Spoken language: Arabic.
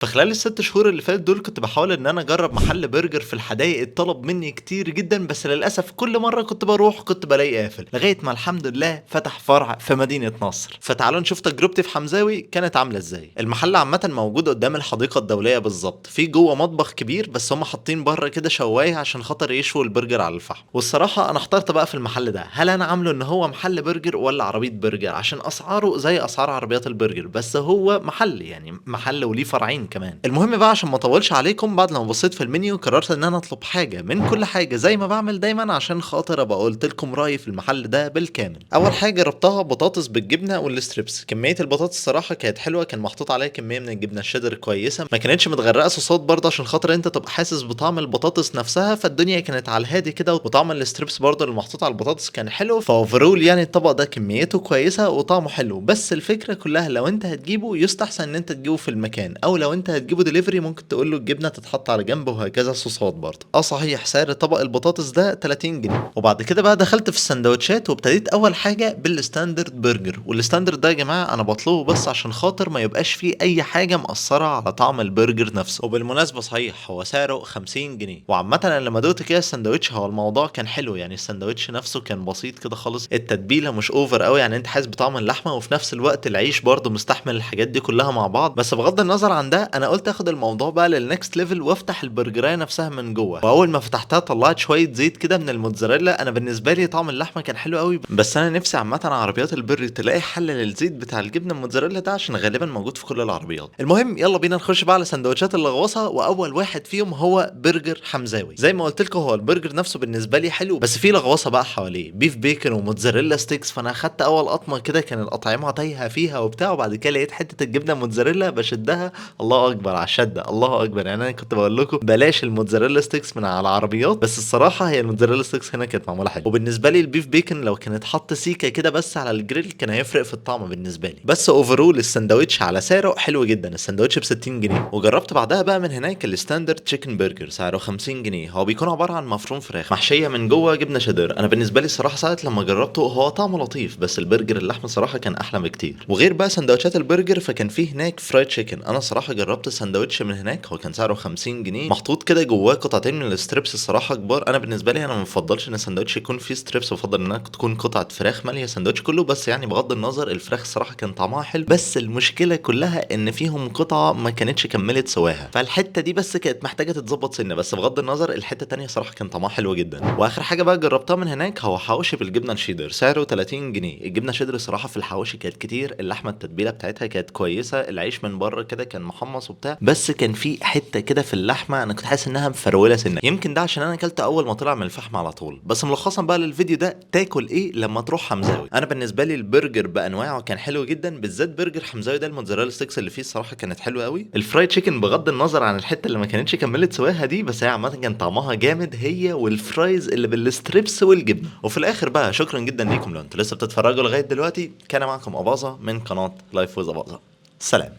فخلال ال6 شهور اللي فاتوا دول كنت باحاول إن أنا أجرّب محل برجر في الحدايق، اتطلب منّي كتير جدًا، بس للأسف كل مرّة كنت باروح كنت بالاقيه قافل، لغاية ما الحمد لله فتح فرع في مدينة نصر. فتعالوا نشوف تجربتي في حمزاوي كانت عاملة إزاي. المحل عامةً موجود قدّام الحديقة الدولية بالضبط، في جوّه مطبخ كبير بس هُم حاطين برّه كده شواية عشان خاطر يشووا البرجر على الفحم. والصراحة أنا احترت بقى في المحل ده، هل أنا عامله إن هو محل برجر والّا عربية برجر؟ عشان أسعاره زي أسعار عربيات البرجر، بس هو محل، يعني محل وليه فرعين كمان. المهم بقى عشان ما اطولش عليكم، بعد لما بصيت في المنيو قررت ان انا اطلب حاجه من كل حاجه زي ما بعمل دايما، عشان خاطر ابقى قلت لكم رايي في المحل ده بالكامل. اول حاجه جربتها بطاطس بالجبنه والستريبس. كميه البطاطس الصراحه كانت حلوه، كان محطوط عليها كميه من الجبنه الشيدر كويسه، ما كانتش متغرقه صوصات برضه عشان خاطر انت تبقى حاسس بطعم البطاطس نفسها، فالدنيا كانت على الهادي كده. وطعم الستريبس برضه اللي محطوط على البطاطس كان حلو. فاوفرول يعني الطبق ده كميته كويسه وطعمه حلو، بس الفكره كلها لو انت هتجيبه يستحسن ان انت تجيبه في المكان، او لو انت هتجيبه دليفري ممكن تقول له الجبنه تتحط على جنب، وهكذا الصوصات برضه. صحيح سعر طبق البطاطس ده 30 جنيه. وبعد كده بقى دخلت في السندوتشات، وابتديت اول حاجه بالستاندرد برجر. والستاندرد ده يا جماعه انا بطلبه بس عشان خاطر ما يبقاش فيه اي حاجه مأثره على طعم البرجر نفسه. وبالمناسبه صحيح هو سعره 50 جنيه. وعامه انا لما دوقت كده السندوتش هو الموضوع كان حلو، يعني السندوتش نفسه كان بسيط كده خالص، التتبيله مش اوفر قوي، يعني انت حاسس بطعم اللحمه وفي نفس الوقت العيش برضه مستحمل الحاجات دي كلها مع بعض. بس بغض النظر عن ده انا قلت اخد الموضوع بقى للنكست ليفل وافتح البرجرايه نفسها من جوه. واول ما فتحتها طلعت شويه زيت كده من الموتزاريلا. انا بالنسبه لي طعم اللحمه كان حلو قوي، بس انا نفسي عامه عربيات البرجر تلاقي حل للزيت بتاع الجبنه الموتزاريلا ده، عشان غالبا موجود في كل العربيات. المهم يلا بينا نخش بقى على سندوتشات اللغوصه. واول واحد فيهم هو برجر حمزاوي. زي ما قلت لكم هو البرجر نفسه بالنسبه لي حلو، بس في لغوصه بقى حواليه بيف بيكن وموتزاريلا ستيكس. فانا اخدت اول قطمه كده كان الاطعمه تايهه فيها وبتاع، وبعد كده لقيت حته الجبنه موتزاريلا بشدها. الله اكبر على الشده، الله اكبر. يعني انا كنت بقول لكم بلاش الموتزاريلا ستيكس من على العربيات، بس الصراحه هي الموتزاريلا ستيكس هنا كانت معموله حلو. وبالنسبه لي البيف بيكن لو كانت حط سيكه كده بس على الجريل كان هيفرق في الطعم بالنسبه لي. بس اوفرول السندوتش على سعره حلو جدا، السندوتش ب 60 جنيه. وجربت بعدها بقى من هناك الستاندرد تشيكن برجر سعره 50 جنيه. هو بيكون عباره عن مفروم فراخ محشيه من جوه جبنه شيدر. انا بالنسبه لي الصراحه ساعه لما جربته هو طعمه لطيف، بس البرجر اللحمه صراحه كان احلى بكتير. وغير بقى سندوتشات البرجر فكان فيه هناك فرايد تشيكن. انا صراحه جربت السندوتش من هناك، هو كان سعره 50 جنيه، محطوط كده جواه قطعتين من الستريبس الصراحه كبار. انا بالنسبه لي انا ما بفضلش ان السندوتش يكون فيه ستريبس، بفضل انها تكون قطعه فراخ ماليه السندوتش كله. بس يعني بغض النظر الفراخ الصراحه كان طعمها حلو، بس المشكله كلها ان فيهم قطعه ما كانتش كملت سواها، فالحته دي بس كانت محتاجه تتظبط سنه. بس بغض النظر الحته التانيه صراحه كان طعمها حلو جدا. واخر حاجه بقى جربتها من هناك هو حواوشي بالجبنه الشيدر سعره 30 جنيه. الجبنه الشيدر الصراحه في الحواوشي كانت كتير، اللحمه التتبيله بتاعتها كانت كويسه، العيش من بره كده كان محمص وبتاع، بس كان في حته كده في اللحمه انا كنت حاسس انها مفروله سنه. يمكن ده عشان انا اكلت اول ما طلع من الفحم على طول. بس ملخصا بقى للفيديو ده، تاكل ايه لما تروح حمزاوي؟ انا بالنسبه لي البرجر بانواعه كان حلو جدا، بالذات برجر حمزاوي ده الموتزاريلا ستيكس اللي فيه الصراحه كانت حلوه قوي. الفرايد تشيكن بغض النظر عن الحته اللي ما كانتش كملت سواها دي، بس هي عامه كان طعمها جامد، هي والفرايز اللي بالستريبس والجبنه. وفي الاخر بقى شكرا جدا ليكم لو انتوا لسه بتتفرجوا لغايه دلوقتي. كان معكم اباظه من قناه لايف ويز اباظه. سلام.